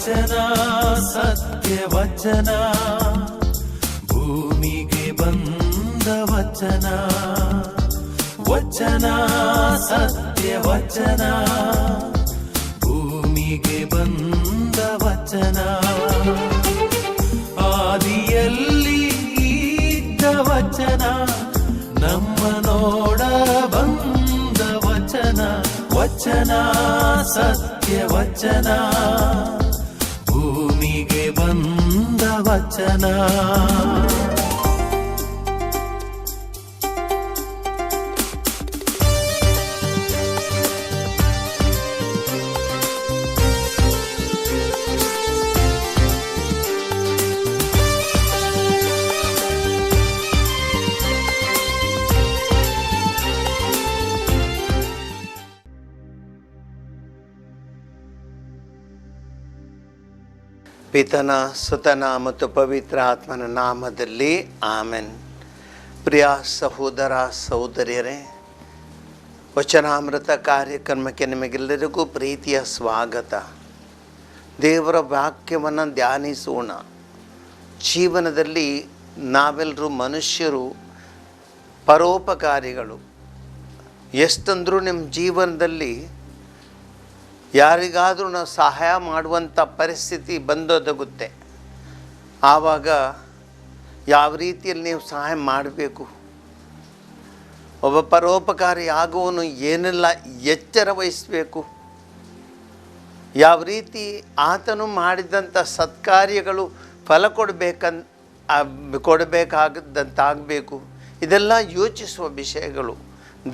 ವಚನ ಸತ್ಯ ವಚನ, ಭೂಮಿಗೆ ಬಂದ ವಚನ. ವಚನ ಸತ್ಯ ವಚನ, ಭೂಮಿಗೆ ಬಂದ ವಚನ. ಆದಿಯಲ್ಲಿ ಇದ್ದ ವಚನ, ನಮ್ಮ ನೋಡ ಬಂದ ವಚನ. ವಚನ ಸತ್ಯ ವಚನ, ಭೂಮಿಗೆ ಬಂದ ವಚನ. ಪಿತನ ಸುತನ ಮತ್ತು ಪವಿತ್ರ ಆತ್ಮನ ನಾಮದಲ್ಲಿ ಆಮೆನ್. ಪ್ರಿಯ ಸಹೋದರ ಸಹೋದರಿಯರೇ, ವಚನಾಮೃತ ಕಾರ್ಯಕ್ರಮಕ್ಕೆ ನಿಮಗೆಲ್ಲರಿಗೂ ಪ್ರೀತಿಯ ಸ್ವಾಗತ. ದೇವರ ವಾಕ್ಯವನ್ನು ಧ್ಯಾನಿಸೋಣ. ಜೀವನದಲ್ಲಿ ನಾವೆಲ್ಲರೂ ಮನುಷ್ಯರು ಪರೋಪಕಾರಿಗಳು. ಎಷ್ಟಂದರೂ ನಿಮ್ಮ ಜೀವನದಲ್ಲಿ ಯಾರಿಗಾದರೂ ನಾವು ಸಹಾಯ ಮಾಡುವಂಥ ಪರಿಸ್ಥಿತಿ ಬಂದೊದಗುತ್ತೆ. ಆವಾಗ ಯಾವ ರೀತಿಯಲ್ಲಿ ನೀವು ಸಹಾಯ ಮಾಡಬೇಕು, ಒಬ್ಬ ಪರೋಪಕಾರಿ ಆಗುವನು ಏನೆಲ್ಲ ಎಚ್ಚರ ವಹಿಸಬೇಕು, ಯಾವ ರೀತಿ ಆತನು ಮಾಡಿದಂಥ ಸತ್ಕಾರ್ಯಗಳು ಫಲ ಕೊಡಬೇಕಾಗದಂತಾಗಬೇಕು, ಇದೆಲ್ಲ ಯೋಚಿಸುವ ವಿಷಯಗಳು.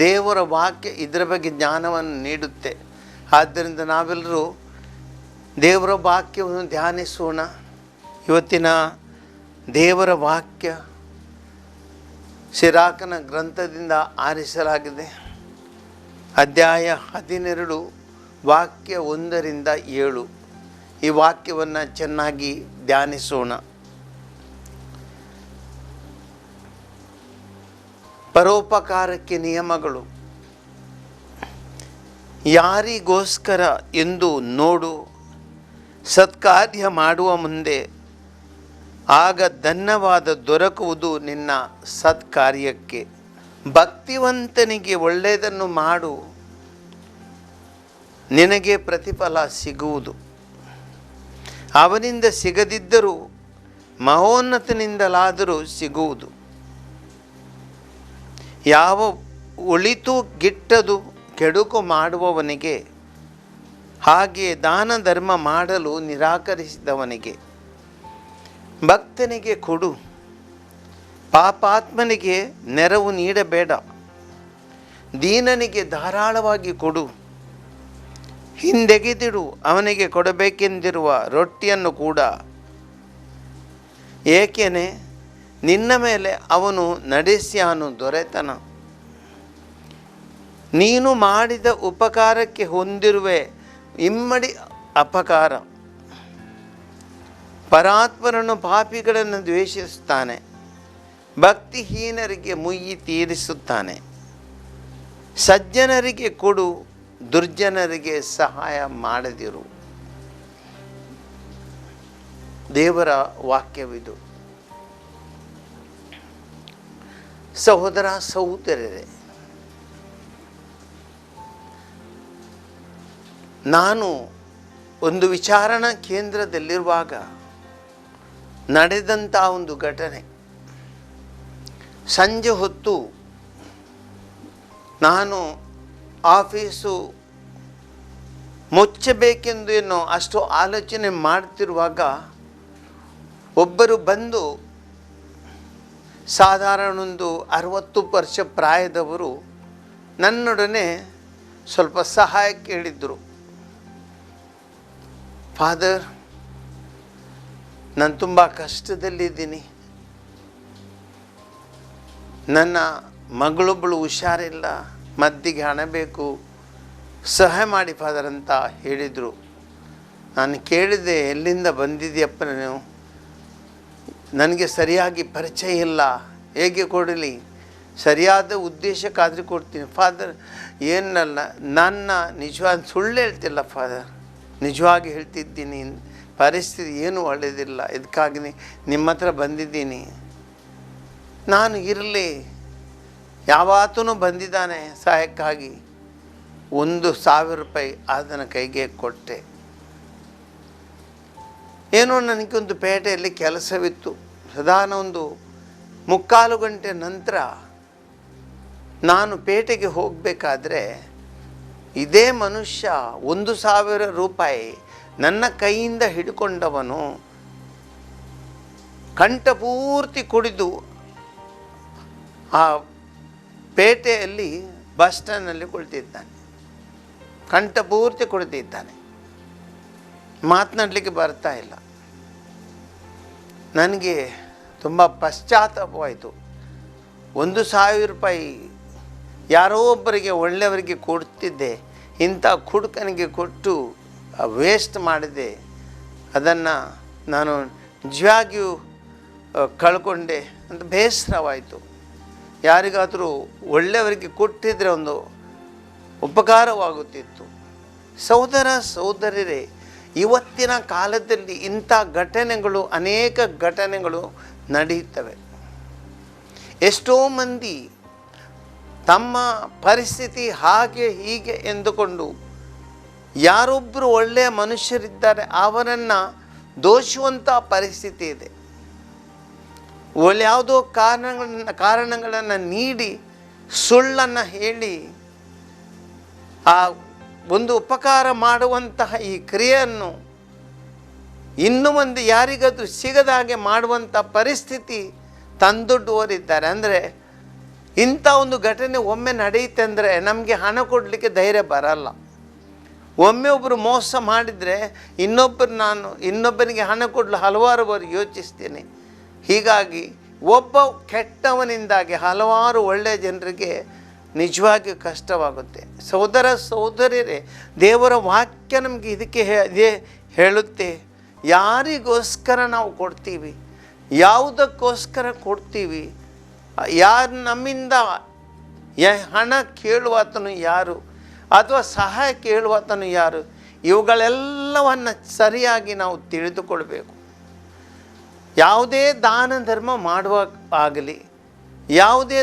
ದೇವರ ವಾಕ್ಯ ಇದರ ಬಗ್ಗೆ ಜ್ಞಾನವನ್ನು ನೀಡುತ್ತೆ. ಆದ್ದರಿಂದ ನಾವೆಲ್ಲರೂ ದೇವರ ವಾಕ್ಯವನ್ನು ಧ್ಯಾನಿಸೋಣ. ಇವತ್ತಿನ ದೇವರ ವಾಕ್ಯ ಸಿರಾಕನ ಗ್ರಂಥದಿಂದ ಆರಿಸಲಾಗಿದೆ. ಅಧ್ಯಾಯ 12 ವಾಕ್ಯ 1-7. ಈ ವಾಕ್ಯವನ್ನು ಚೆನ್ನಾಗಿ ಧ್ಯಾನಿಸೋಣ. ಪರೋಪಕಾರಕ್ಕೆ ನಿಯಮಗಳು. ಯಾರಿಗೋಸ್ಕರ ಎಂದು ನೋಡು, ಸತ್ಕಾರ್ಯ ಮಾಡುವ ಮುಂದೆ ಆಗ ಧನ್ಯವಾದ ದೊರಕುವುದು ನಿನ್ನ ಸತ್ಕಾರ್ಯಕ್ಕೆ. ಭಕ್ತಿವಂತನಿಗೆ ಒಳ್ಳೆಯದನ್ನು ಮಾಡು, ನಿನಗೆ ಪ್ರತಿಫಲ ಸಿಗುವುದು. ಅವನಿಂದ ಸಿಗದಿದ್ದರೂ ಮಹೋನ್ನತನಿಂದಲಾದರೂ ಸಿಗುವುದು. ಯಾವ ಒಳಿತು ಗಿಟ್ಟದು ಕೆಡುಕು ಮಾಡುವವನಿಗೆ, ಹಾಗೆ ದಾನ ಧರ್ಮ ಮಾಡಲು ನಿರಾಕರಿಸಿದವನಿಗೆ. ಭಕ್ತನಿಗೆ ಕೊಡು, ಪಾಪಾತ್ಮನಿಗೆ ನೆರವು ನೀಡಬೇಡ. ದೀನನಿಗೆ ಧಾರಾಳವಾಗಿ ಕೊಡು, ಹಿಂದೆಗೆದಿಡು ಅವನಿಗೆ ಕೊಡಬೇಕೆಂದಿರುವ ರೊಟ್ಟಿಯನ್ನು ಕೂಡ. ಏಕೆಂದರೆ ನಿನ್ನ ಮೇಲೆ ಅವನು ನಡೆಸ್ಯಾನು ದೊರೆತನ. ನೀನು ಮಾಡಿದ ಉಪಕಾರಕ್ಕೆ ಹೊಂದಿರುವೆ ಇಮ್ಮಡಿ ಅಪಕಾರ. ಪರಾತ್ಮರನ್ನು ಪಾಪಿಗಳನ್ನು ದ್ವೇಷಿಸುತ್ತಾನೆ, ಭಕ್ತಿಹೀನರಿಗೆ ಮುಯ್ಯಿ ತೀರಿಸುತ್ತಾನೆ. ಸಜ್ಜನರಿಗೆ ಕೊಡು, ದುರ್ಜನರಿಗೆ ಸಹಾಯ ಮಾಡದಿರು. ದೇವರ ವಾಕ್ಯವಿದು. ಸಹೋದರ ಸಹೋದರರೇ, ನಾನು ಒಂದು ವಿಚಾರಣಾ ಕೇಂದ್ರದಲ್ಲಿರುವಾಗ ನಡೆದಂಥ ಒಂದು ಘಟನೆ. ಸಂಜೆ ಹೊತ್ತು ನಾನು ಆಫೀಸು ಮುಚ್ಚಬೇಕೆಂದು ಏನೋ ಅಷ್ಟು ಆಲೋಚನೆ ಮಾಡ್ತಿರುವಾಗ ಒಬ್ಬರು ಬಂದು, ಸಾಧಾರಣ ಒಂದು 60 ವರ್ಷ ಪ್ರಾಯದವರು, ನನ್ನೊಡನೆ ಸ್ವಲ್ಪ ಸಹಾಯ ಕೇಳಿದ್ದರು. ಫಾದರ್, ನಾನು ತುಂಬ ಕಷ್ಟದಲ್ಲಿದ್ದೀನಿ, ನನ್ನ ಮಗಳೊಬ್ಬಳು ಹುಷಾರಿಲ್ಲ, ಮದ್ದಿಗೆ ಹಣ ಬೇಕು, ಸಹಾಯ ಮಾಡಿ ಫಾದರ್ ಅಂತ ಹೇಳಿದರು. ನಾನು ಕೇಳಿದೆ, ಎಲ್ಲಿಂದ ಬಂದಿದೆಯಪ್ಪ ನೀವು? ನನಗೆ ಸರಿಯಾಗಿ ಪರಿಚಯ ಇಲ್ಲ, ಹೇಗೆ ಕೊಡಲಿ? ಸರಿಯಾದ ಉದ್ದೇಶಕ್ಕಾದರೆ ಕೊಡ್ತೀನಿ ಫಾದರ್. ಏನಲ್ಲ, ನನ್ನ ನಿಜವಾದ ಸುಳ್ಳು ಹೇಳ್ತಿಲ್ಲ ಫಾದರ್, ನಿಜವಾಗಿ ಹೇಳ್ತಿದ್ದೀನಿ ಪರಿಸ್ಥಿತಿ ಏನೂ ಒಳ್ಳೆಯದಿಲ್ಲ, ಇದಕ್ಕಾಗಿ ನಿಮ್ಮ ಹತ್ರ ಬಂದಿದ್ದೀನಿ. ನಾನು ಇರಲಿ, ಯಾವತ್ತೂ ಬಂದಿದ್ದಾನೆ ಸಹಾಯಕ್ಕಾಗಿ. 1,000 ರೂಪಾಯಿ ಆತನ ಕೈಗೆ ಕೊಟ್ಟೆ. ಏನೋ ನನಗೊಂದು ಪೇಟೆಯಲ್ಲಿ ಕೆಲಸವಿತ್ತು. ಸಾಧಾರಣ ಒಂದು 3/4 ಗಂಟೆ ನಂತರ ನಾನು ಪೇಟೆಗೆ ಹೋಗಬೇಕಾದ್ರೆ ಇದೇ ಮನುಷ್ಯ 1,000 ರೂಪಾಯಿ ನನ್ನ ಕೈಯಿಂದ ಹಿಡ್ಕೊಂಡವನು ಕಂಠಪೂರ್ತಿ ಕುಡಿದು ಆ ಪೇಟೆಯಲ್ಲಿ ಬಸ್ ಸ್ಟ್ಯಾಂಡ್ನಲ್ಲಿ ಕುಳಿತಿದ್ದಾನೆ. ಕಂಠಪೂರ್ತಿ ಕುಳಿತಿದ್ದಾನೆ, ಮಾತನಾಡಲಿಕ್ಕೆ ಬರ್ತಾ ಇಲ್ಲ. ನನಗೆ ತುಂಬ ಪಶ್ಚಾತ್ತಾಪವಾಯಿತು. 1,000 ರೂಪಾಯಿ ಯಾರೋ ಒಬ್ಬರಿಗೆ ಒಳ್ಳೆಯವರಿಗೆ ಕೊಡ್ತಿದ್ದೆ, ಇಂಥ ಕುಡುಕನಿಗೆ ಕೊಟ್ಟು ವೇಸ್ಟ್ ಮಾಡಿದೆ. ಅದನ್ನು ನಾನು ನಿಜವಾಗಿಯೂ ಕಳ್ಕೊಂಡೆ ಅಂತ ಬೇಸರವಾಯಿತು. ಯಾರಿಗಾದರೂ ಒಳ್ಳೆಯವರಿಗೆ ಕೊಟ್ಟಿದ್ದರೆ ಒಂದು ಉಪಕಾರವಾಗುತ್ತಿತ್ತು. ಸಹೋದರ ಸಹೋದರರೇ, ಇವತ್ತಿನ ಕಾಲದಲ್ಲಿ ಇಂಥ ಘಟನೆಗಳು, ಅನೇಕ ಘಟನೆಗಳು ನಡೆಯುತ್ತವೆ. ಎಷ್ಟೋ ಮಂದಿ ತಮ್ಮ ಪರಿಸ್ಥಿತಿ ಹಾಗೆ ಹೀಗೆ ಎಂದುಕೊಂಡು ಯಾರೊಬ್ಬರು ಒಳ್ಳೆಯ ಮನುಷ್ಯರಿದ್ದಾರೆ ಅವರನ್ನು ದೋಷುವಂಥ ಪರಿಸ್ಥಿತಿ ಇದೆ. ಯಾವುದೋ ಕಾರಣಗಳನ್ನು ನೀಡಿ ಸುಳ್ಳನ್ನು ಹೇಳಿ ಆ ಒಂದು ಉಪಕಾರ ಮಾಡುವಂತಹ ಈ ಕ್ರಿಯೆಯನ್ನು ಇನ್ನು ಒಂದು ಯಾರಿಗಾದ್ರೂ ಸಿಗದ ಹಾಗೆ ಮಾಡುವಂಥ ಪರಿಸ್ಥಿತಿ ತಂದೊಡ್ಡುವರಿದ್ದಾರೆ. ಅಂದರೆ ಇಂಥ ಒಂದು ಘಟನೆ ಒಮ್ಮೆ ನಡೆಯುತ್ತೆ ಅಂದರೆ ನಮಗೆ ಹಣ ಕೊಡಲಿಕ್ಕೆ ಧೈರ್ಯ ಬರಲ್ಲ. ಒಮ್ಮೆ ಒಬ್ಬರು ಮೋಸ ಮಾಡಿದರೆ ಇನ್ನೊಬ್ಬನಿಗೆ ಹಣ ಕೊಡಲು ಹಲವಾರು ಬಾರಿ ಯೋಚಿಸ್ತೀನಿ. ಹೀಗಾಗಿ ಒಬ್ಬ ಕೆಟ್ಟವನಿಂದಾಗಿ ಹಲವಾರು ಒಳ್ಳೆಯ ಜನರಿಗೆ ನಿಜವಾಗಿಯೂ ಕಷ್ಟವಾಗುತ್ತೆ. ಸಹೋದರ ಸಹೋದರಿಯರೇ, ದೇವರ ವಾಕ್ಯ ನಮಗೆ ಇದಕ್ಕೆ ಹೇಳುತ್ತೆ, ಯಾರಿಗೋಸ್ಕರ ನಾವು ಕೊಡ್ತೀವಿ, ಯಾವುದಕ್ಕೋಸ್ಕರ ಕೊಡ್ತೀವಿ, ಯಾರು ನಮ್ಮಿಂದ ಹಣ ಕೇಳುವಾತನು ಯಾರು ಅಥವಾ ಸಹಾಯ ಕೇಳುವಾತನು ಯಾರು, ಇವುಗಳೆಲ್ಲವನ್ನು ಸರಿಯಾಗಿ ನಾವು ತಿಳಿದುಕೊಳ್ಬೇಕು. ಯಾವುದೇ ದಾನ ಧರ್ಮ ಮಾಡುವ ಆಗಲಿ, ಯಾವುದೇ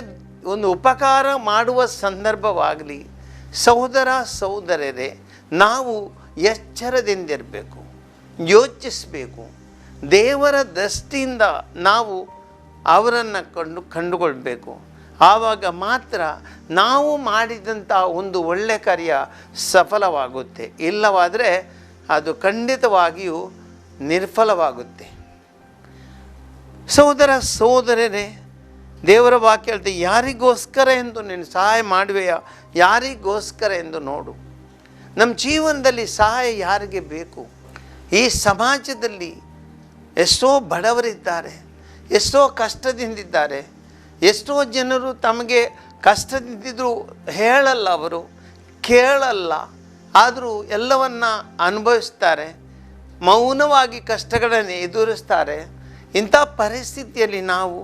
ಒಂದು ಉಪಕಾರ ಮಾಡುವ ಸಂದರ್ಭವಾಗಲಿ, ಸಹೋದರ ಸಹೋದರರೇ, ನಾವು ಎಚ್ಚರದಿಂದಿರಬೇಕು, ಯೋಚಿಸಬೇಕು. ದೇವರ ದೃಷ್ಟಿಯಿಂದ ನಾವು ಅವರನ್ನು ಕಂಡುಕೊಳ್ಬೇಕು. ಆವಾಗ ಮಾತ್ರ ನಾವು ಮಾಡಿದಂಥ ಒಂದು ಒಳ್ಳೆಯ ಕಾರ್ಯ ಸಫಲವಾಗುತ್ತೆ. ಇಲ್ಲವಾದರೆ ಅದು ಖಂಡಿತವಾಗಿಯೂ ನಿರ್ಫಲವಾಗುತ್ತೆ. ಸಹೋದರ ಸಹೋದರರೇ, ದೇವರ ವಾಕ್ಯ ಹೇಳ್ತೆ, ಯಾರಿಗೋಸ್ಕರ ಎಂದು ನೀನು ಸಹಾಯ ಮಾಡುವೆಯಾ, ಯಾರಿಗೋಸ್ಕರ ಎಂದು ನೋಡು. ನಮ್ಮ ಜೀವನದಲ್ಲಿ ಸಹಾಯ ಯಾರಿಗೆ ಬೇಕು? ಈ ಸಮಾಜದಲ್ಲಿ ಎಷ್ಟೋ ಬಡವರಿದ್ದಾರೆ, ಎಷ್ಟೋ ಕಷ್ಟದಿಂದಿದ್ದಾರೆ. ಎಷ್ಟೋ ಜನರು ತಮಗೆ ಕಷ್ಟದಿಂದಿದ್ದರೂ ಹೇಳಲ್ಲ, ಅವರು ಕೇಳಲ್ಲ, ಆದರೂ ಎಲ್ಲವನ್ನ ಅನುಭವಿಸ್ತಾರೆ, ಮೌನವಾಗಿ ಕಷ್ಟಗಳನ್ನು ಎದುರಿಸ್ತಾರೆ. ಇಂಥ ಪರಿಸ್ಥಿತಿಯಲ್ಲಿ ನಾವು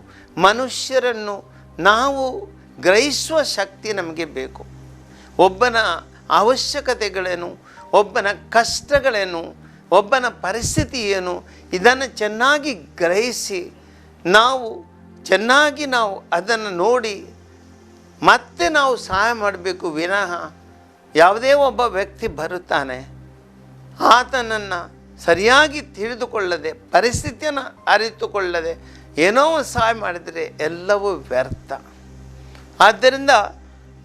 ಮನುಷ್ಯರನ್ನು ನಾವು ಗ್ರಹಿಸುವ ಶಕ್ತಿ ನಮಗೆ ಬೇಕು. ಒಬ್ಬನ ಅವಶ್ಯಕತೆಗಳೇನು, ಒಬ್ಬನ ಕಷ್ಟಗಳೇನು, ಒಬ್ಬನ ಪರಿಸ್ಥಿತಿ ಏನು, ಇದನ್ನು ಚೆನ್ನಾಗಿ ಗ್ರಹಿಸಿ ನಾವು ಅದನ್ನು ನೋಡಿ ಮತ್ತೆ ನಾವು ಸಹಾಯ ಮಾಡಬೇಕು. ವಿನಃ ಯಾವುದೇ ಒಬ್ಬ ವ್ಯಕ್ತಿ ಬರುತ್ತಾನೆ, ಆತನನ್ನು ಸರಿಯಾಗಿ ತಿಳಿದುಕೊಳ್ಳದೆ, ಪರಿಸ್ಥಿತಿಯನ್ನು ಅರಿತುಕೊಳ್ಳದೆ ಏನೋ ಒಂದು ಸಹಾಯ ಮಾಡಿದರೆ ಎಲ್ಲವೂ ವ್ಯರ್ಥ. ಆದ್ದರಿಂದ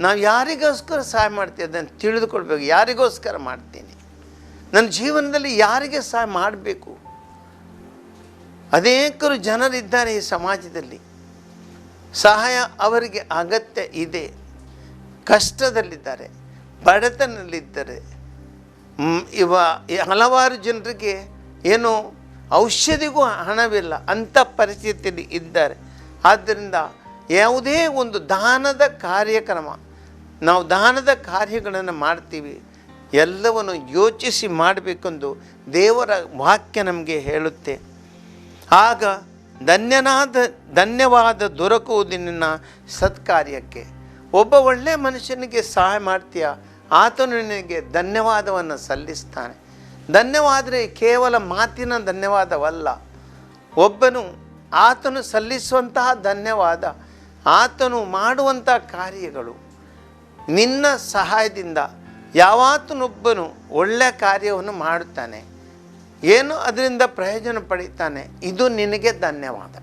ನಾವು ಯಾರಿಗೋಸ್ಕರ ಸಹಾಯ ಮಾಡ್ತೀವಿ ಅದನ್ನು ತಿಳಿದುಕೊಳ್ಬೇಕು. ಯಾರಿಗೋಸ್ಕರ ಮಾಡ್ತೀನಿ, ನನ್ನ ಜೀವನದಲ್ಲಿ ಯಾರಿಗೆ ಸಹಾಯ ಮಾಡಬೇಕು? ಅನೇಕರು ಜನರಿದ್ದಾರೆ ಈ ಸಮಾಜದಲ್ಲಿ, ಸಹಾಯ ಅವರಿಗೆ ಅಗತ್ಯ ಇದೆ. ಕಷ್ಟದಲ್ಲಿದ್ದಾರೆ, ಬಡತನದಲ್ಲಿದ್ದಾರೆ. ಹಲವಾರು ಜನರಿಗೆ ಏನೋ ಔಷಧಿಗೂ ಹಣವಿಲ್ಲ, ಅಂಥ ಪರಿಸ್ಥಿತಿಯಲ್ಲಿ ಇದ್ದಾರೆ. ಆದ್ದರಿಂದ ಯಾವುದೇ ಒಂದು ದಾನದ ಕಾರ್ಯಕ್ರಮ, ನಾವು ದಾನದ ಕಾರ್ಯಗಳನ್ನು ಮಾಡ್ತೀವಿ, ಎಲ್ಲವನ್ನು ಯೋಚಿಸಿ ಮಾಡಬೇಕೆಂದು ದೇವರ ವಾಕ್ಯ ನಮಗೆ ಹೇಳುತ್ತೆ. ಆಗ ಧನ್ಯವಾದ ದೊರಕುವುದು ನಿನ್ನ ಸತ್ಕಾರ್ಯಕ್ಕೆ. ಒಬ್ಬ ಒಳ್ಳೆಯ ಮನುಷ್ಯನಿಗೆ ಸಹಾಯ ಮಾಡ್ತೀಯ, ಆತನು ನಿನಗೆ ಧನ್ಯವಾದವನ್ನು ಸಲ್ಲಿಸ್ತಾನೆ. ಧನ್ಯವಾದರೆ ಕೇವಲ ಮಾತಿನ ಧನ್ಯವಾದವಲ್ಲ, ಒಬ್ಬನು ಆತನು ಸಲ್ಲಿಸುವಂತಹ ಧನ್ಯವಾದ, ಆತನು ಮಾಡುವಂಥ ಕಾರ್ಯಗಳು. ನಿನ್ನ ಸಹಾಯದಿಂದ ಯಾವಾತನೊಬ್ಬನು ಒಳ್ಳೆಯ ಕಾರ್ಯವನ್ನು ಮಾಡುತ್ತಾನೆ, ಏನು ಅದರಿಂದ ಪ್ರಯೋಜನ ಪಡೀತಾನೆ, ಇದು ನಿನಗೆ ಧನ್ಯವಾದ.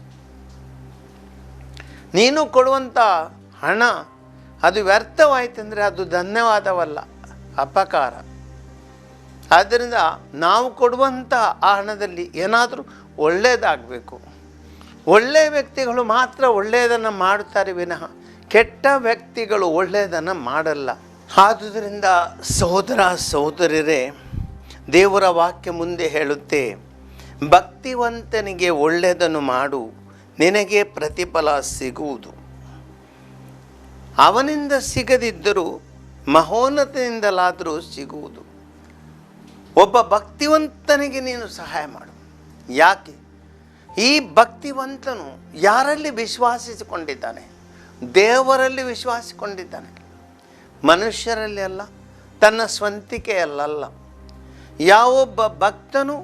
ನೀನು ಕೊಡುವಂಥ ಹಣ ಅದು ವ್ಯರ್ಥವಾಯಿತೆಂದರೆ ಅದು ಧನ್ಯವಾದವಲ್ಲ, ಅಪಕಾರ. ಆದ್ದರಿಂದ ನಾವು ಕೊಡುವಂಥ ಆ ಹಣದಲ್ಲಿ ಏನಾದರೂ ಒಳ್ಳೆಯದಾಗಬೇಕು. ಒಳ್ಳೆಯ ವ್ಯಕ್ತಿಗಳು ಮಾತ್ರ ಒಳ್ಳೆಯದನ್ನು ಮಾಡುತ್ತಾರೆ ವಿನಃ ಕೆಟ್ಟ ವ್ಯಕ್ತಿಗಳು ಒಳ್ಳೆಯದನ್ನು ಮಾಡಲ್ಲ. ಆದುದರಿಂದ ಸಹೋದರ ಸಹೋದರರೇ, ದೇವರ ವಾಕ್ಯ ಮುಂದೆ ಹೇಳುತ್ತೆ, ಭಕ್ತಿವಂತನಿಗೆ ಒಳ್ಳೆಯದನ್ನು ಮಾಡು, ನಿನಗೆ ಪ್ರತಿಫಲ ಸಿಗುವುದು. ಅವನಿಂದ ಸಿಗದಿದ್ದರೂ ಮಹೋನ್ನತನಿಂದಲಾದರೂ ಸಿಗುವುದು. ಒಬ್ಬ ಭಕ್ತಿವಂತನಿಗೆ ನೀನು ಸಹಾಯ ಮಾಡು. ಯಾಕೆ? ಈ ಭಕ್ತಿವಂತನು ಯಾರಲ್ಲಿ ವಿಶ್ವಾಸಿಸಿಕೊಂಡಿದ್ದಾನೆ? ದೇವರಲ್ಲಿ ವಿಶ್ವಾಸಿಸಿಕೊಂಡಿದ್ದಾನೆ, ಮನುಷ್ಯರಲ್ಲಿ ಅಲ್ಲ, ತನ್ನ ಸ್ವಂತಿಕೆಯಲ್ಲ. ಯಾವೊಬ್ಬ ಭಕ್ತನು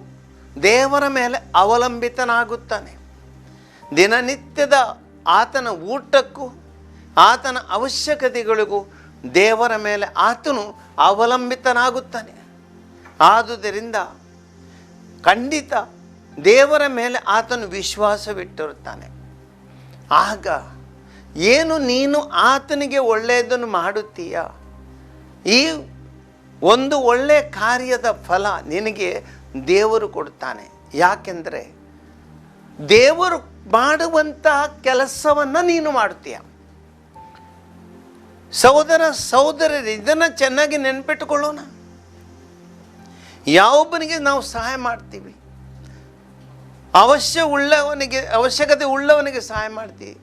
ದೇವರ ಮೇಲೆ ಅವಲಂಬಿತನಾಗುತ್ತಾನೆ, ದಿನನಿತ್ಯದ ಆತನ ಊಟಕ್ಕೂ ಆತನ ಅವಶ್ಯಕತೆಗಳಿಗೂ ದೇವರ ಮೇಲೆ ಆತನು ಅವಲಂಬಿತನಾಗುತ್ತಾನೆ. ಆದುದರಿಂದ ಖಂಡಿತ ದೇವರ ಮೇಲೆ ಆತನು ವಿಶ್ವಾಸವಿಟ್ಟಿರುತ್ತಾನೆ. ಆಗ ಏನು ನೀನು ಆತನಿಗೆ ಒಳ್ಳೆಯದನ್ನು ಮಾಡುತ್ತೀಯ, ಈ ಒಂದು ಒಳ್ಳೆಯ ಕಾರ್ಯದ ಫಲ ನಿನಗೆ ದೇವರು ಕೊಡ್ತಾನೆ. ಯಾಕೆಂದರೆ ದೇವರು ಮಾಡುವಂತಹ ಕೆಲಸವನ್ನು ನೀನು ಮಾಡುತ್ತೀಯ. ಸಹೋದರ ಸಹೋದರರು, ಇದನ್ನು ಚೆನ್ನಾಗಿ ನೆನಪಿಟ್ಟುಕೊಳ್ಳೋಣ. ಯಾವೊಬ್ಬನಿಗೆ ನಾವು ಸಹಾಯ ಮಾಡ್ತೀವಿ, ಅವಶ್ಯಕತೆ ಉಳ್ಳವನಿಗೆ ಸಹಾಯ ಮಾಡ್ತೀವಿ,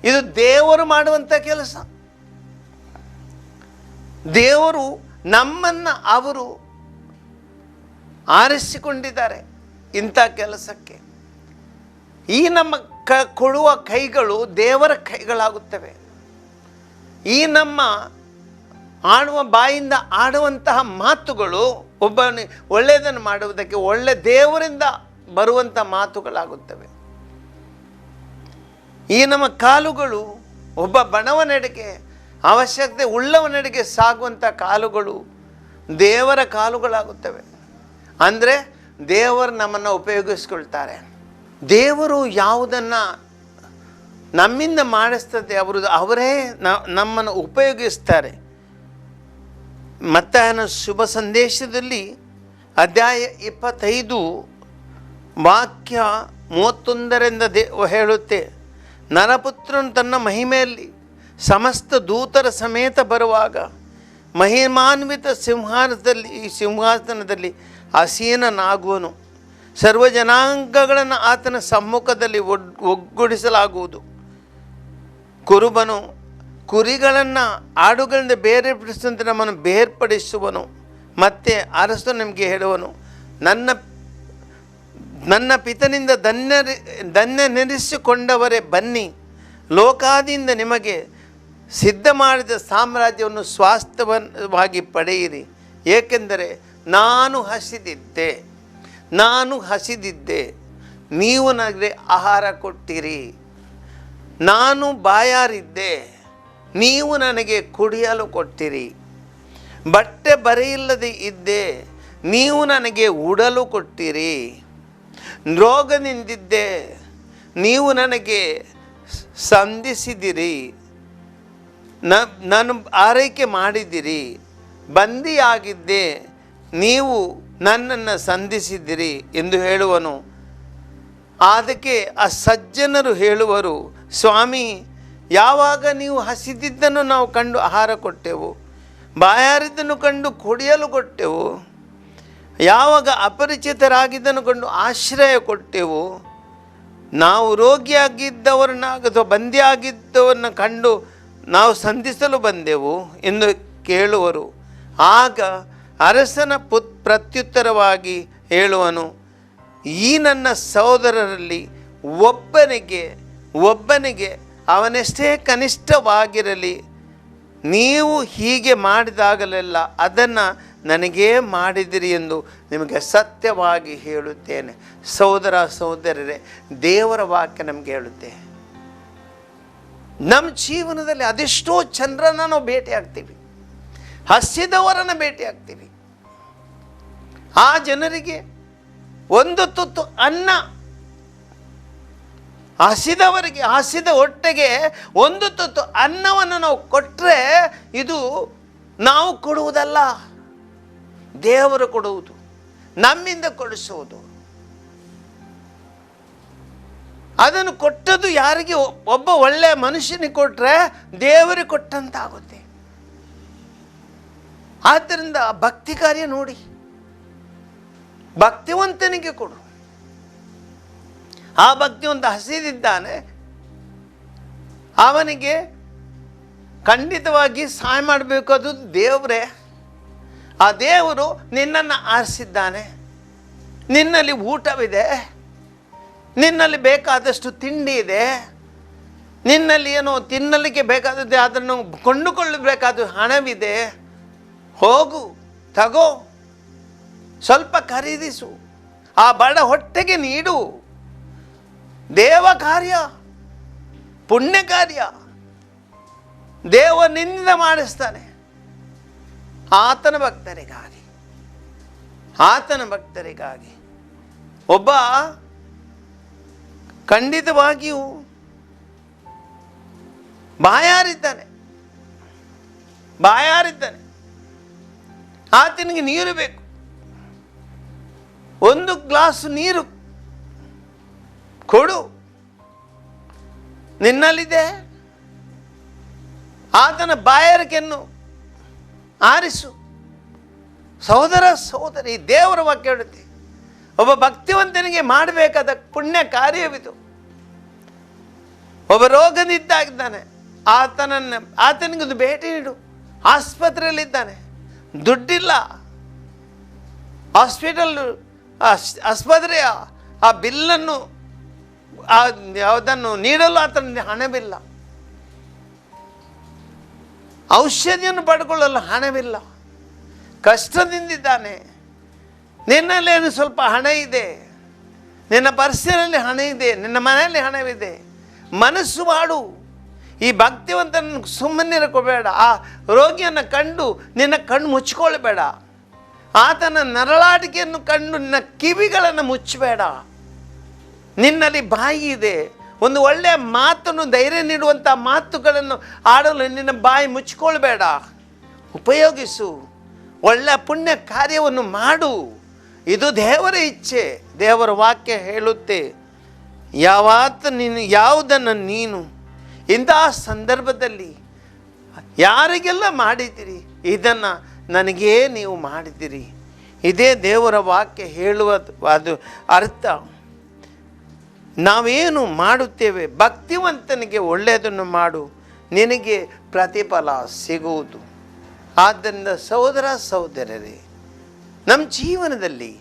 ಇದು ದೇವರು ಮಾಡುವಂಥ ಕೆಲಸ. ದೇವರು ನಮ್ಮನ್ನು ಅವರು ಆರಿಸಿಕೊಂಡಿದ್ದಾರೆ ಇಂಥ ಕೆಲಸಕ್ಕೆ. ಈ ನಮ್ಮ ಕೊಡುವ ಕೈಗಳು ದೇವರ ಕೈಗಳಾಗುತ್ತವೆ. ಈ ನಮ್ಮ ಆಡುವ ಬಾಯಿಂದ ಆಡುವಂತಹ ಮಾತುಗಳು ಒಬ್ಬನ ಒಳ್ಳೆಯದನ್ನು ಮಾಡುವುದಕ್ಕೆ ಒಳ್ಳೆ ದೇವರಿಂದ ಬರುವಂಥ ಮಾತುಗಳಾಗುತ್ತವೆ. ಈ ನಮ್ಮ ಕಾಲುಗಳು ಒಬ್ಬ ಬಡವನೆಡೆಗೆ, ಅವಶ್ಯಕತೆ ಉಳ್ಳವನೆಡೆಗೆ ಸಾಗುವಂಥ ಕಾಲುಗಳು ದೇವರ ಕಾಲುಗಳಾಗುತ್ತವೆ. ಅಂದರೆ ದೇವರು ನಮ್ಮನ್ನು ಉಪಯೋಗಿಸ್ಕೊಳ್ತಾರೆ. ದೇವರು ಯಾವುದನ್ನು ನಮ್ಮಿಂದ ಮಾಡಿಸ್ತದೆ ಅವರೇ ನಮ್ಮನ್ನು ಉಪಯೋಗಿಸ್ತಾರೆ. ಮತ್ತಾಯನ ಶುಭ ಸಂದೇಶದಲ್ಲಿ ಅಧ್ಯಾಯ 25 ವಾಕ್ಯ 31 ಹೇಳುತ್ತೆ, ನರಪುತ್ರನು ತನ್ನ ಮಹಿಮೆಯಲ್ಲಿ ಸಮಸ್ತ ದೂತರ ಸಮೇತ ಬರುವಾಗ ಮಹಿಮಾನ್ವಿತ ಸಿಂಹಾಸನದಲ್ಲಿ ಆಸೀನನಾಗುವನು. ಸರ್ವ ಜನಾಂಗಗಳನ್ನು ಆತನ ಸಮ್ಮುಖದಲ್ಲಿ ಒಗ್ಗೂಡಿಸಲಾಗುವುದು. ಕುರುಬನು ಕುರಿಗಳನ್ನು ಆಡುಗಳಿಂದ ಬೇರ್ಪಡಿಸುವಂತೆ ನಮ್ಮನ್ನು ಬೇರ್ಪಡಿಸುವನು. ಮತ್ತು ಅರಸನು ನಿಮಗೆ ಹೇಳುವನು, ನನ್ನ ಪಿತನಿಂದ ಧನ್ಯನೆನಿಸಿಕೊಂಡವರೇ ಬನ್ನಿ, ಲೋಕಾದಿಯಿಂದ ನಿಮಗೆ ಸಿದ್ಧ ಮಾಡಿದ ಸಾಮ್ರಾಜ್ಯವನ್ನು ಸ್ವಾಸ್ಥ್ಯವಾಗಿ ಪಡೆಯಿರಿ. ಏಕೆಂದರೆ ನಾನು ಹಸಿದಿದ್ದೆ, ನೀವು ನನಗೆ ಆಹಾರ ಕೊಟ್ಟಿರಿ. ನಾನು ಬಾಯಾರಿದ್ದೆ, ನೀವು ನನಗೆ ಕುಡಿಯಲು ಕೊಟ್ಟಿರಿ. ಬಟ್ಟೆ ಬರೆಯಿಲ್ಲದೆ ಇದ್ದೆ, ನೀವು ನನಗೆ ಉಡಲು ಕೊಟ್ಟಿರಿ. ರೋಗದಿಂದಿದ್ದೆ, ನೀವು ನನಗೆ ಸಂಧಿಸಿದಿರಿ. ನಾನು ಆರೈಕೆ ಮಾಡಿದಿರಿ. ಬಂದಿಯಾಗಿದ್ದೆ, ನೀವು ನನ್ನನ್ನು ಸಂಧಿಸಿದಿರಿ ಎಂದು ಹೇಳುವನು. ಅದಕ್ಕೆ ಆ ಸಜ್ಜನರು ಹೇಳುವರು, ಸ್ವಾಮಿ, ಯಾವಾಗ ನೀವು ಹಸಿದಿದ್ದನ್ನು ನಾವು ಕಂಡು ಆಹಾರ ಕೊಟ್ಟೆವು, ಬಾಯಾರಿದ್ದನ್ನು ಕಂಡು ಕುಡಿಯಲು ಕೊಟ್ಟೆವು, ಯಾವಾಗ ಅಪರಿಚಿತರಾಗಿದ್ದನ್ನು ಕಂಡು ಆಶ್ರಯ ಕೊಟ್ಟೆವು, ನಾವು ರೋಗಿಯಾಗಿದ್ದವರನ್ನ ಅಥವಾ ಬಂದಿಯಾಗಿದ್ದವರನ್ನ ಕಂಡು ನಾವು ಸಂಧಿಸಲು ಬಂದೆವು ಎಂದು ಕೇಳುವರು. ಆಗ ಅರಸನ ಪ್ರತ್ಯುತ್ತರವಾಗಿ ಹೇಳುವನು, ಈ ನನ್ನ ಸಹೋದರರಲ್ಲಿ ಒಬ್ಬನಿಗೆ ಅವನೆಷ್ಟೇ ಕನಿಷ್ಠವಾಗಿರಲಿ, ನೀವು ಹೀಗೆ ಮಾಡಿದಾಗಲೆಲ್ಲ ಅದನ್ನು ನನಗೇ ಮಾಡಿದಿರಿ ಎಂದು ನಿಮಗೆ ಸತ್ಯವಾಗಿ ಹೇಳುತ್ತೇನೆ. ಸಹೋದರ ಸಹೋದರರೇ, ದೇವರ ವಾಕ್ಯ ನಮಗೆ ಹೇಳುತ್ತೆ, ನಮ್ಮ ಜೀವನದಲ್ಲಿ ಅದೆಷ್ಟೋ ಜನರನ್ನು ನಾವು ಭೇಟಿ ಆಗ್ತೀವಿ, ಹಸಿದವರನ್ನು ಭೇಟಿ ಆಗ್ತೀವಿ. ಆ ಜನರಿಗೆ ಒಂದು ತುತ್ತು ಅನ್ನ, ಹಸಿದವರಿಗೆ, ಹಸಿದ ಹೊಟ್ಟೆಗೆ ಒಂದು ತುತ್ತು ಅನ್ನವನ್ನು ನಾವು ಕೊಟ್ಟರೆ ಇದು ನಾವು ಕೊಡುವುದಲ್ಲ, ದೇವರು ಕೊಡುವುದು, ನಮ್ಮಿಂದ ಕೊಡಿಸುವುದು. ಅದನ್ನು ಕೊಟ್ಟದ್ದು ಯಾರಿಗೆ? ಒಬ್ಬ ಒಳ್ಳೆಯ ಮನುಷ್ಯನಿಗೆ ಕೊಟ್ಟರೆ ದೇವರಿಗೆ ಕೊಟ್ಟಂತಾಗುತ್ತೆ. ಆದ್ದರಿಂದ ಭಕ್ತಿ ಕಾರ್ಯ ನೋಡಿ, ಭಕ್ತಿವಂತನಿಗೆ ಕೊಡು. ಆ ಭಕ್ತಿವಂತ ಹಸಿದಿದ್ದಾನೆ, ಅವನಿಗೆ ಖಂಡಿತವಾಗಿ ಸಹಾಯ ಮಾಡಬೇಕು. ಅದು ದೇವರೇ. ಆ ದೇವರು ನಿನ್ನನ್ನು ಆರಿಸಿದ್ದಾನೆ, ನಿನ್ನಲ್ಲಿ ಊಟವಿದೆ, ನಿನ್ನಲ್ಲಿ ಬೇಕಾದಷ್ಟು ತಿಂಡಿ ಇದೆ, ನಿನ್ನಲ್ಲಿ ಏನೋ ತಿನ್ನಲಿಕ್ಕೆ ಬೇಕಾದದ್ದು ಅದನ್ನು ಕೊಂಡುಕೊಳ್ಳಬೇಕಾದ ಹಣವಿದೆ. ಹೋಗು, ತಗೋ, ಸ್ವಲ್ಪ ಖರೀದಿಸು, ಆ ಬಡ ಹೊಟ್ಟೆಗೆ ನೀಡು. ದೇವ ಕಾರ್ಯ, ಪುಣ್ಯ ಕಾರ್ಯ ದೇವ ನಿನ್ನಿಂದ ಮಾಡಿಸ್ತಾನೆ. ಆತನ ಭಕ್ತರಿಗಾಗಿ, ಆತನ ಭಕ್ತರಿಗಾಗಿ. ಒಬ್ಬ ಖಂಡಿತವಾಗಿಯೂ ಬಾಯಾರಿದ್ದಾನೆ, ಆತನಿಗೆ ನೀರು ಬೇಕು. ಒಂದು ಗ್ಲಾಸ್ ನೀರು ಕೊಡು, ನಿನ್ನಲ್ಲಿದೆ. ಆತನ ಬಾಯಾರಿಕೆಯನ್ನು ಆರಿಸು. ಸಹೋದರ ಸಹೋದರಿ, ದೇವರ ವಾಕ್ಯ ಹೇಳುತ್ತೆ, ಒಬ್ಬ ಭಕ್ತಿವಂತನಿಗೆ ಮಾಡಬೇಕಾದ ಪುಣ್ಯ ಕಾರ್ಯವಿದು. ಒಬ್ಬ ರೋಗದಿದ್ದಾಗಿದ್ದಾನೆ, ಆತನಿಗೆ ಒಂದು ಭೇಟಿ ನೀಡು. ಆಸ್ಪತ್ರೆಯಲ್ಲಿದ್ದಾನೆ, ದುಡ್ಡಿಲ್ಲ, ಆಸ್ಪತ್ರೆಯ ಆ ಬಿಲ್ಲನ್ನು ಯಾವುದನ್ನು ನೀಡಲು ಆತನಿಗೆ ಹಣವಿಲ್ಲ, ಔಷಧಿಯನ್ನು ಪಡ್ಕೊಳ್ಳಲು ಹಣವಿಲ್ಲ, ಕಷ್ಟದಿಂದಿದ್ದಾನೆ. ನಿನ್ನಲ್ಲೇನು ಸ್ವಲ್ಪ ಹಣ ಇದೆ, ನಿನ್ನ ಪರ್ಸಿನಲ್ಲಿ ಹಣ ಇದೆ, ನಿನ್ನ ಮನೆಯಲ್ಲಿ ಹಣವಿದೆ, ಮನಸ್ಸು ಮಾಡು. ಈ ಭಕ್ತಿವಂತನ ಸುಮ್ಮನಿರಕೋಬೇಡ. ಆ ರೋಗಿಯನ್ನು ಕಂಡು ನಿನ್ನ ಕಣ್ಣು ಮುಚ್ಚಿಕೊಳ್ಳಬೇಡ. ಆತನ ನರಳಾಟಿಕೆಯನ್ನು ಕಂಡು ನಿನ್ನ ಕಿವಿಗಳನ್ನು ಮುಚ್ಚಬೇಡ. ನಿನ್ನಲ್ಲಿ ಬಾಯಿ ಇದೆ, ಒಂದು ಒಳ್ಳೆಯ ಮಾತನ್ನು, ಧೈರ್ಯ ನೀಡುವಂಥ ಮಾತುಗಳನ್ನು ಆಡಲು ನಿನ್ನ ಬಾಯಿ ಮುಚ್ಚಿಕೊಳ್ಬೇಡ. ಉಪಯೋಗಿಸು, ಒಳ್ಳೆಯ ಪುಣ್ಯ ಕಾರ್ಯವನ್ನು ಮಾಡು. ಇದು ದೇವರ ಇಚ್ಛೆ. ದೇವರ ವಾಕ್ಯ ಹೇಳುತ್ತೆ, ಯಾವುದನ್ನು ನೀನು ಇಂತಹ ಸಂದರ್ಭದಲ್ಲಿ ಯಾರಿಗೆಲ್ಲ ಮಾಡಿದ್ದೀರಿ, ಇದನ್ನು ನನಗೇ ನೀವು ಮಾಡಿದ್ದೀರಿ. ಇದೇ ದೇವರ ವಾಕ್ಯ ಹೇಳುವುದು. ಅದು ಅರ್ಥ, ನಾವೇನು ಮಾಡುತ್ತೇವೆ, ಭಕ್ತಿವಂತನಿಗೆ ಒಳ್ಳೆಯದನ್ನು ಮಾಡು, ನಿನಗೆ ಪ್ರತಿಫಲ ಸಿಗುವುದು. ಆದ್ದರಿಂದ ಸಹೋದರ ಸಹೋದರರೇ, ನಮ್ಮ ಜೀವನದಲ್ಲಿ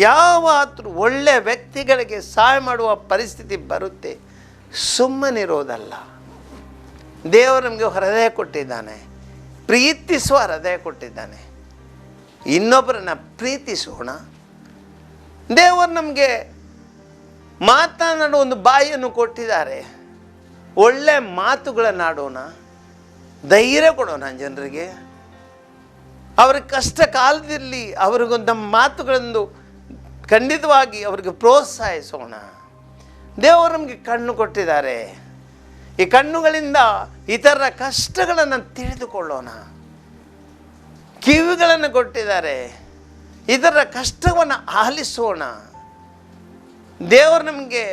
ಯಾವಾದರೂ ಒಳ್ಳೆಯ ವ್ಯಕ್ತಿಗಳಿಗೆ ಸಹಾಯ ಮಾಡುವ ಪರಿಸ್ಥಿತಿ ಬರುತ್ತೆ, ಸುಮ್ಮನಿರೋದಲ್ಲ. ದೇವರು ನಮಗೆ ಹೃದಯ ಕೊಟ್ಟಿದ್ದಾನೆ, ಪ್ರೀತಿಸುವ ಹೃದಯ ಕೊಟ್ಟಿದ್ದಾನೆ. ಇನ್ನೊಬ್ಬರನ್ನ ಪ್ರೀತಿಸೋಣ. ದೇವರು ನಮಗೆ ಮಾತನಾಡುವ ಒಂದು ಬಾಯಿಯನ್ನು ಕೊಟ್ಟಿದ್ದಾರೆ. ಒಳ್ಳೆ ಮಾತುಗಳನ್ನಾಡೋಣ, ಧೈರ್ಯ ಕೊಡೋಣ ಜನರಿಗೆ. ಅವರ ಕಷ್ಟ ಕಾಲದಲ್ಲಿ ಅವ್ರಿಗೊಂದು ನಮ್ಮ ಮಾತುಗಳನ್ನು ಖಂಡಿತವಾಗಿ ಅವರಿಗೆ ಪ್ರೋತ್ಸಾಹಿಸೋಣ. ದೇವರು ನಮಗೆ ಕಣ್ಣು ಕೊಟ್ಟಿದ್ದಾರೆ, ಈ ಕಣ್ಣುಗಳಿಂದ ಇತರರ ಕಷ್ಟಗಳನ್ನು ತಿಳಿದುಕೊಳ್ಳೋಣ. ಕಿವಿಗಳನ್ನು ಕೊಟ್ಟಿದ್ದಾರೆ, ಇದರ ಕಷ್ಟವನ್ನು ಆಲಿಸೋಣ. ದೇವರು ನಮಗೆ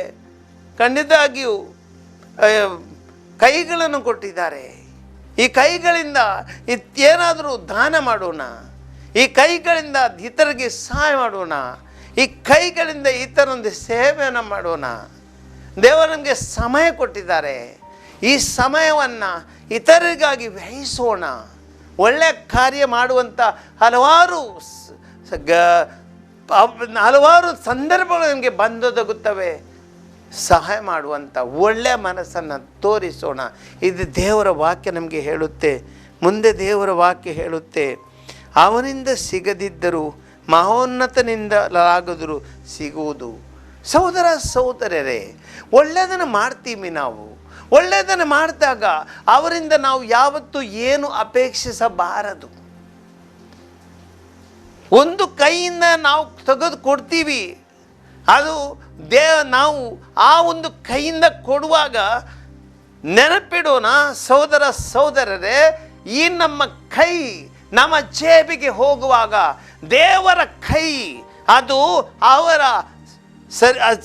ಖಂಡಿತವಾಗಿಯೂ ಕೈಗಳನ್ನು ಕೊಟ್ಟಿದ್ದಾರೆ. ಈ ಕೈಗಳಿಂದ ಏನಾದರೂ ದಾನ ಮಾಡೋಣ, ಈ ಕೈಗಳಿಂದ ಇತರಿಗೆ ಸಹಾಯ ಮಾಡೋಣ, ಈ ಕೈಗಳಿಂದ ಇತರೊಂದು ಸೇವೆಯನ್ನು ಮಾಡೋಣ. ದೇವರು ನಮಗೆ ಸಮಯ ಕೊಟ್ಟಿದ್ದಾರೆ, ಈ ಸಮಯವನ್ನು ಇತರರಿಗಾಗಿ ವ್ಯಯಿಸೋಣ. ಒಳ್ಳೆಯ ಕಾರ್ಯ ಮಾಡುವಂಥ ಹಲವಾರು ಸಂದರ್ಭಗಳು ನಮಗೆ ಬಂದೊದಗುತ್ತವೆ. ಸಹಾಯ ಮಾಡುವಂಥ ಒಳ್ಳೆಯ ಮನಸ್ಸನ್ನು ತೋರಿಸೋಣ. ಇದು ದೇವರ ವಾಕ್ಯ ನಮಗೆ ಹೇಳುತ್ತೆ. ಮುಂದೆ ದೇವರ ವಾಕ್ಯ ಹೇಳುತ್ತೆ, ಅವನಿಂದ ಸಿಗದಿದ್ದರೂ ಮಹೋನ್ನತನಿಂದಲಾಗದರೂ ಸಿಗುವುದು. ಸಹೋದರ ಸಹೋದರರೇ, ಒಳ್ಳೆಯದನ್ನು ಮಾಡ್ತೀವಿ ನಾವು. ಒಳ್ಳೆಯದನ್ನು ಮಾಡಿದಾಗ ಅವರಿಂದ ನಾವು ಯಾವತ್ತೂ ಏನು ಅಪೇಕ್ಷಿಸಬಾರದು. ಒಂದು ಕೈಯಿಂದ ನಾವು ತೆಗೆದು ಕೊಡ್ತೀವಿ, ಅದು ನಾವು ಆ ಒಂದು ಕೈಯಿಂದ ಕೊಡುವಾಗ ನೆನಪಿಡೋಣ ಸಹೋದರ ಸಹೋದರರೇ, ಈ ನಮ್ಮ ಕೈ ನಮ್ಮ ಜೇಬಿಗೆ ಹೋಗುವಾಗ ದೇವರ ಕೈ ಅದು ಅವರ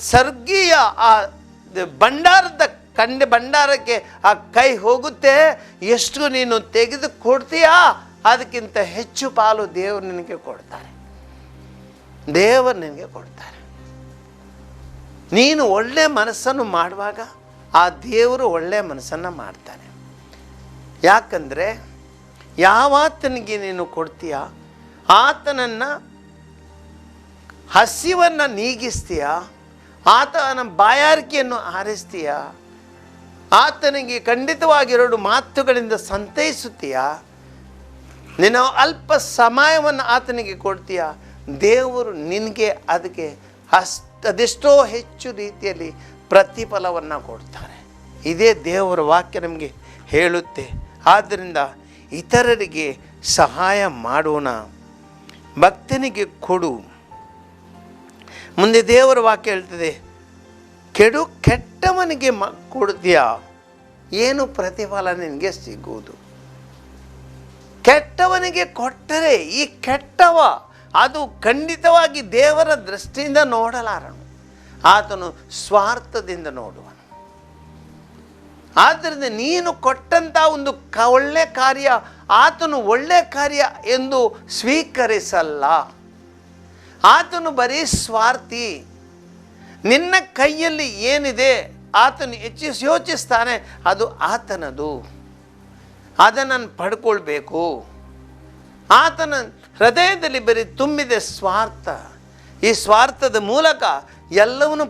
ಸ್ವರ್ಗೀಯ ಆ ಭಂಡಾರಕ್ಕೆ ಆ ಕೈ ಹೋಗುತ್ತೆ. ಎಷ್ಟು ನೀನು ತೆಗೆದು ಕೊಡ್ತೀಯಾ ಅದಕ್ಕಿಂತ ಹೆಚ್ಚು ಪಾಲು ದೇವರು ನಿನಗೆ ಕೊಡ್ತಾರೆ. ದೇವರು ನಿನಗೆ ಕೊಡ್ತಾರೆ. ನೀನು ಒಳ್ಳೆಯ ಮನಸ್ಸನ್ನು ಮಾಡುವಾಗ ಆ ದೇವರು ಒಳ್ಳೆಯ ಮನಸ್ಸನ್ನು ಮಾಡ್ತಾನೆ. ಯಾಕಂದರೆ ಯಾವಾತನಿಗೆ ನೀನು ಕೊಡ್ತೀಯ ಆತನನ್ನು ಹಸಿವನ್ನು ನೀಗಿಸ್ತೀಯ, ಆತನ ಬಾಯಾರಿಕೆಯನ್ನು ಆರಿಸ್ತೀಯ, ಆತನಿಗೆ ಖಂಡಿತವಾಗಿ 2 ಮಾತುಗಳಿಂದ ಸಂತೈಸುತ್ತೀಯ, ನಿನ್ನ ಅಲ್ಪ ಸಮಯವನ್ನು ಆತನಿಗೆ ಕೊಡ್ತೀಯ, ದೇವರು ನಿನಗೆ ಅದಕ್ಕೆ ಅದೆಷ್ಟೋ ಹೆಚ್ಚು ರೀತಿಯಲ್ಲಿ ಪ್ರತಿಫಲವನ್ನು ಕೊಡ್ತಾರೆ. ಇದೇ ದೇವರ ವಾಕ್ಯ ನಮಗೆ ಹೇಳುತ್ತೆ. ಆದ್ದರಿಂದ ಇತರರಿಗೆ ಸಹಾಯ ಮಾಡೋಣ, ಭಕ್ತನಿಗೆ ಕೊಡು. ಮುಂದೆ ದೇವರ ವಾಕ್ಯ ಹೇಳ್ತದೆ, ಕೆಟ್ಟವನಿಗೆ ಕೊಡ್ತೀಯಾ ಏನು ಪ್ರತಿಫಲ ನಿನಗೆ ಸಿಗುವುದು. ಕೆಟ್ಟವನಿಗೆ ಕೊಟ್ಟರೆ ಈ ಕೆಟ್ಟವ ಅದು ಖಂಡಿತವಾಗಿ ದೇವರ ದೃಷ್ಟಿಯಿಂದ ನೋಡಲಾರನು, ಆತನು ಸ್ವಾರ್ಥದಿಂದ ನೋಡುವನು. ಆದ್ದರಿಂದ ನೀನು ಕೊಟ್ಟಂಥ ಒಂದು ಒಳ್ಳೆ ಕಾರ್ಯ ಆತನು ಒಳ್ಳೆ ಕಾರ್ಯ ಎಂದು ಸ್ವೀಕರಿಸಲ್ಲ. ಆತನು ಬರೀ ಸ್ವಾರ್ಥಿ. ನಿನ್ನ ಕೈಯಲ್ಲಿ ಏನಿದೆ ಆತನು ಯೋಚಿಸ್ತಾನೆ, ಅದು ಆತನದು, ಅದನ್ನು ಪಡ್ಕೊಳ್ಬೇಕು. ಆತನ ಹೃದಯದಲ್ಲಿ ಬರೀ ತುಂಬಿದೆ ಸ್ವಾರ್ಥ. ಈ ಸ್ವಾರ್ಥದ ಮೂಲಕ ಎಲ್ಲವನ್ನೂ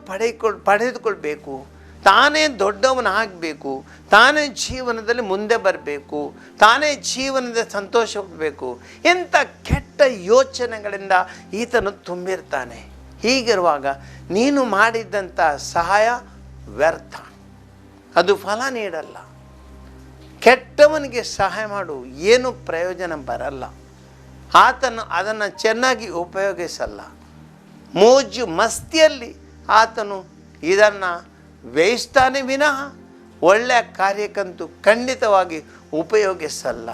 ಪಡೆದುಕೊಳ್ಬೇಕು, ತಾನೇ ದೊಡ್ಡವನಾಗಬೇಕು, ತಾನೇ ಜೀವನದಲ್ಲಿ ಮುಂದೆ ಬರಬೇಕು, ತಾನೇ ಜೀವನದ ಸಂತೋಷ ಹೋಗಬೇಕು. ಎಂಥ ಕೆಟ್ಟ ಯೋಚನೆಗಳಿಂದ ಈತನು ತುಂಬಿರ್ತಾನೆ. ಹೀಗಿರುವಾಗ ನೀನು ಮಾಡಿದ್ದಂಥ ಸಹಾಯ ವ್ಯರ್ಥ, ಅದು ಫಲ ನೀಡಲ್ಲ. ಕೆಟ್ಟವನಿಗೆ ಸಹಾಯ ಮಾಡು, ಏನು ಪ್ರಯೋಜನ ಬರಲ್ಲ. ಆತನು ಅದನ್ನು ಚೆನ್ನಾಗಿ ಉಪಯೋಗಿಸಲ್ಲ. ಮೋಜು ಮಸ್ತಿಯಲ್ಲಿ ಆತನು ಇದನ್ನು ವ್ಯಯಿಸ್ತಾನೆ ವಿನಃ ಒಳ್ಳೆಯ ಕಾರ್ಯಕ್ಕಂತೂ ಖಂಡಿತವಾಗಿ ಉಪಯೋಗಿಸಲ್ಲ.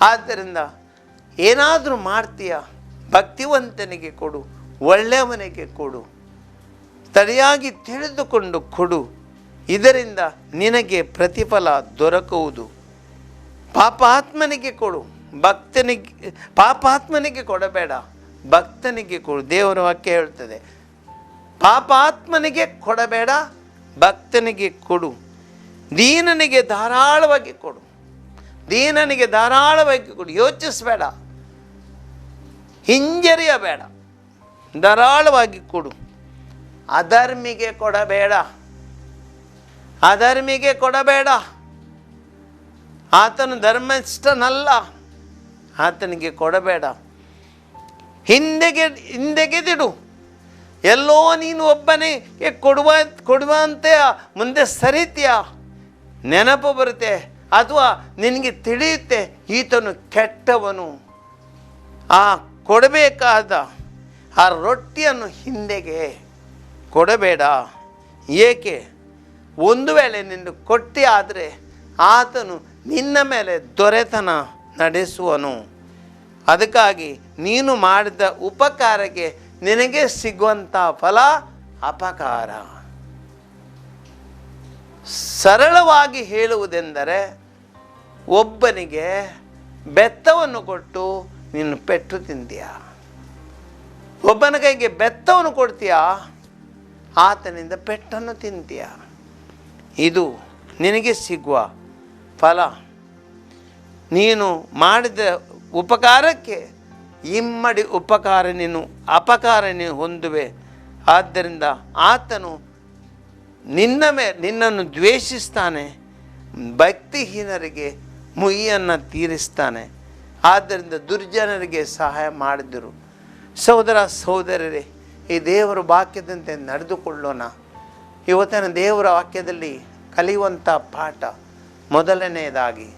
ಆದ್ದರಿಂದ ಏನಾದರೂ ಮಾಡ್ತೀಯ, ಭಕ್ತಿವಂತನಿಗೆ ಕೊಡು, ಒಳ್ಳೆಯವನಿಗೆ ಕೊಡು, ಸರಿಯಾಗಿ ತಿಳಿದುಕೊಂಡು ಕೊಡು. ಇದರಿಂದ ನಿನಗೆ ಪ್ರತಿಫಲ ದೊರಕುವುದು. ಪಾಪಾತ್ಮನಿಗೆ ಕೊಡು, ಪಾಪಾತ್ಮನಿಗೆ ಕೊಡಬೇಡ, ಭಕ್ತನಿಗೆ ಕೊಡು. ದೇವರ ವಾಕ್ಯ ಹೇಳ್ತದೆ, ಪಾಪಾತ್ಮನಿಗೆ ಕೊಡಬೇಡ, ಭಕ್ತನಿಗೆ ಕೊಡು. ದೀನನಿಗೆ ಧಾರಾಳವಾಗಿ ಕೊಡು, ದೀನನಿಗೆ ಧಾರಾಳವಾಗಿ ಕೊಡು. ಯೋಚಿಸಬೇಡ, ಹಿಂಜರಿಯಬೇಡ, ಧಾರಾಳವಾಗಿ ಕೊಡು. ಅಧರ್ಮಿಗೆ ಕೊಡಬೇಡ, ಅಧರ್ಮಿಗೆ ಕೊಡಬೇಡ. ಆತನು ಧರ್ಮಸ್ಥನಲ್ಲ, ಆತನಿಗೆ ಕೊಡಬೇಡ. ಹಿಂದೆಗೆದಿಡು. ಎಲ್ಲೋ ನೀನು ಒಬ್ಬನೇ ಕೊಡುವಂತೆ ಮುಂದೆ ಸರಿತೀಯ, ನೆನಪು ಬರುತ್ತೆ, ಅಥವಾ ನಿನಗೆ ತಿಳಿಯುತ್ತೆ ಈತನು ಕೆಟ್ಟವನು. ಆ ಕೊಡಬೇಕಾದ ಆ ರೊಟ್ಟಿಯನ್ನು ಹಿಂದೆಗೆ ಕೊಡಬೇಡ. ಏಕೆ? ಒಂದು ವೇಳೆ ನಿನ್ನ ಕೊಟ್ಟಿ ಆದರೆ ಆತನು ನಿನ್ನ ಮೇಲೆ ದೊರೆತನ ನಡೆಸುವನು. ಅದಕ್ಕಾಗಿ ನೀನು ಮಾಡಿದ ಉಪಕಾರಕ್ಕೆ ನಿನಗೆ ಸಿಗುವಂಥ ಫಲ ಅಪಕಾರ. ಸರಳವಾಗಿ ಹೇಳುವುದೆಂದರೆ, ಒಬ್ಬನಿಗೆ ಬೆತ್ತವನ್ನು ಕೊಟ್ಟು ನೀನು ಪೆಟ್ಟು ತಿಂತೀಯ, ಒಬ್ಬನ ಕೈಗೆ ಬೆತ್ತವನ್ನು ಕೊಡ್ತೀಯ, ಆತನಿಂದ ಪೆಟ್ಟನ್ನು ತಿಂತೀಯ. ಇದು ನಿನಗೆ ಸಿಗುವ ಫಲ. ನೀನು ಮಾಡಿದ ಉಪಕಾರಕ್ಕೆ ಇಮ್ಮಡಿ ಉಪಕಾರ ನೀನು ಅಪಕಾರ ನೀನು ಹೊಂದುವೆ. ಆದ್ದರಿಂದ ಆತನು ನಿನ್ನನ್ನು ದ್ವೇಷಿಸ್ತಾನೆ, ಭಕ್ತಿಹೀನರಿಗೆ ಮುಯ್ಯನ್ನು ತೀರಿಸ್ತಾನೆ. ಆದ್ದರಿಂದ ದುರ್ಜನರಿಗೆ ಸಹಾಯ ಮಾಡಿದರು. ಸಹೋದರ ಸಹೋದರರೇ, ಈ ದೇವರ ವಾಕ್ಯದಂತೆ ನಡೆದುಕೊಳ್ಳೋಣ. ಇವತ್ತಿನ ದೇವರ ವಾಕ್ಯದಲ್ಲಿ ಕಲಿಯುವಂಥ ಪಾಠ ಮೊದಲನೆಯದಾಗಿ,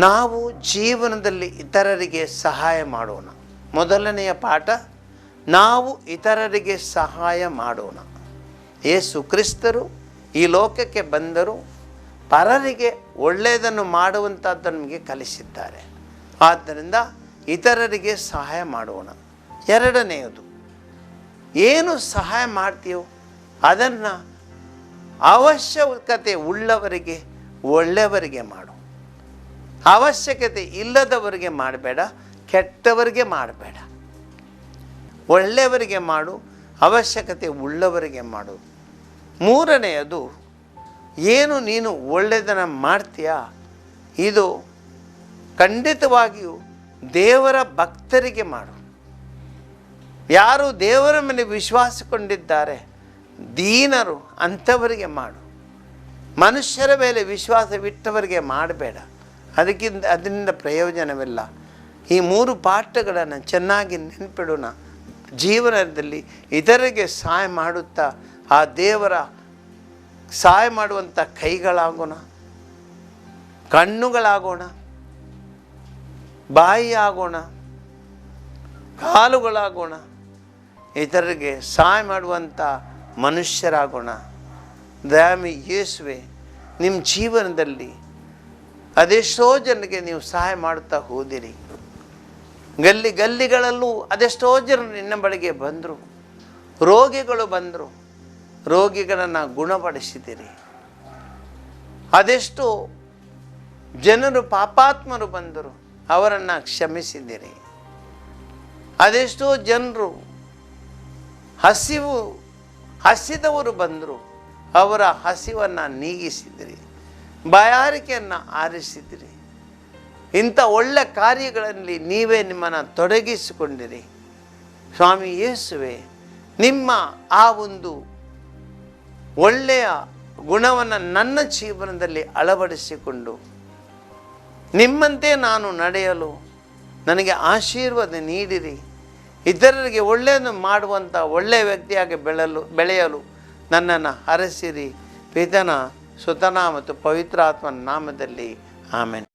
ನಾವು ಜೀವನದಲ್ಲಿ ಇತರರಿಗೆ ಸಹಾಯ ಮಾಡೋಣ. ಮೊದಲನೆಯ ಪಾಠ, ನಾವು ಇತರರಿಗೆ ಸಹಾಯ ಮಾಡೋಣ. ಯೇಸು ಕ್ರಿಸ್ತರು ಈ ಲೋಕಕ್ಕೆ ಬಂದರು, ಪರರಿಗೆ ಒಳ್ಳೆಯದನ್ನು ಮಾಡುವಂಥದ್ದು ನಮಗೆ ಕಲಿಸಿದ್ದಾರೆ. ಆದ್ದರಿಂದ ಇತರರಿಗೆ ಸಹಾಯ ಮಾಡೋಣ. ಎರಡನೆಯದು, ಏನು ಸಹಾಯ ಮಾಡ್ತೀಯೋ ಅದನ್ನು ಅವಶ್ಯಕತೆ ಉಳ್ಳವರಿಗೆ ಒಳ್ಳೆಯವರಿಗೆ ಮಾಡು. ಅವಶ್ಯಕತೆ ಇಲ್ಲದವರಿಗೆ ಮಾಡಬೇಡ, ಕೆಟ್ಟವರಿಗೆ ಮಾಡಬೇಡ. ಒಳ್ಳೆಯವರಿಗೆ ಮಾಡು, ಅವಶ್ಯಕತೆ ಉಳ್ಳವರಿಗೆ ಮಾಡು. ಮೂರನೆಯದು, ಏನು ನೀನು ಒಳ್ಳೆಯದನ್ನು ಮಾಡ್ತೀಯಾ ಇದು ಖಂಡಿತವಾಗಿಯೂ ದೇವರ ಭಕ್ತರಿಗೆ ಮಾಡು. ಯಾರು ದೇವರ ಮೇಲೆ ವಿಶ್ವಾಸಕೊಂಡಿದ್ದಾರೆ, ದೀನರು, ಅಂಥವರಿಗೆ ಮಾಡು. ಮನುಷ್ಯರ ಮೇಲೆ ವಿಶ್ವಾಸವಿಟ್ಟವರಿಗೆ ಮಾಡಬೇಡ, ಅದರಿಂದ ಪ್ರಯೋಜನವಿಲ್ಲ. ಈ ಮೂರು ಪಾಠಗಳನ್ನು ಚೆನ್ನಾಗಿ ನೆನಪಿಡೋಣ. ಜೀವನದಲ್ಲಿ ಇತರರಿಗೆ ಸಹಾಯ ಮಾಡುತ್ತಾ ಆ ದೇವರ ಸಹಾಯ ಮಾಡುವಂಥ ಕೈಗಳಾಗೋಣ, ಕಣ್ಣುಗಳಾಗೋಣ, ಬಾಯಿ ಆಗೋಣ, ಕಾಲುಗಳಾಗೋಣ. ಇತರರಿಗೆ ಸಹಾಯ ಮಾಡುವಂಥ ಮನುಷ್ಯರಾಗೋಣ. ದಯಾಮಿ ಯೇಸುವೆ, ನಿಮ್ಮ ಜೀವನದಲ್ಲಿ ಅದೆಷ್ಟೋ ಜನರಿಗೆ ನೀವು ಸಹಾಯ ಮಾಡುತ್ತಾ ಹೋದಿರಿ. ಗಲ್ಲಿಗಳಲ್ಲೂ ಅದೆಷ್ಟೋ ಜನರು ನಿನ್ನ ಬಳಿಗೆ ಬಂದರು. ರೋಗಿಗಳು ಬಂದರು, ರೋಗಿಗಳನ್ನು ಗುಣಪಡಿಸಿದಿರಿ. ಅದೆಷ್ಟೋ ಜನರು ಪಾಪಾತ್ಮರು ಬಂದರು, ಅವರನ್ನು ಕ್ಷಮಿಸಿದಿರಿ. ಅದೆಷ್ಟೋ ಜನರು ಹಸಿದವರು ಬಂದರು, ಅವರ ಹಸಿವನ್ನು ನೀಗಿಸಿದಿರಿ. ಬಾಯಾರಿಕೆಯನ್ನು ಆರಿಸಿದಿರಿ. ಇಂಥ ಒಳ್ಳೆ ಕಾರ್ಯಗಳಲ್ಲಿ ನೀವೇ ನಿಮ್ಮನ್ನು ತೊಡಗಿಸಿಕೊಂಡಿರಿ. ಸ್ವಾಮಿ ಯೇಸುವೆ, ನಿಮ್ಮ ಆ ಒಂದು ಒಳ್ಳೆಯ ಗುಣವನ್ನು ನನ್ನ ಜೀವನದಲ್ಲಿ ಅಳವಡಿಸಿಕೊಂಡು ನಿಮ್ಮಂತೆ ನಾನು ನಡೆಯಲು ನನಗೆ ಆಶೀರ್ವಾದ ನೀಡಿರಿ. ಇತರರಿಗೆ ಒಳ್ಳೆಯದು ಮಾಡುವಂಥ ಒಳ್ಳೆಯ ವ್ಯಕ್ತಿಯಾಗಿ ಬೆಳೆಯಲು ನನ್ನನ್ನು ಹರಸಿರಿ. ಪಿತನ, ಸುತನ ಮತ್ತು ಪವಿತ್ರಾತ್ಮನ ನಾಮದಲ್ಲಿ ಆಮೆನ್.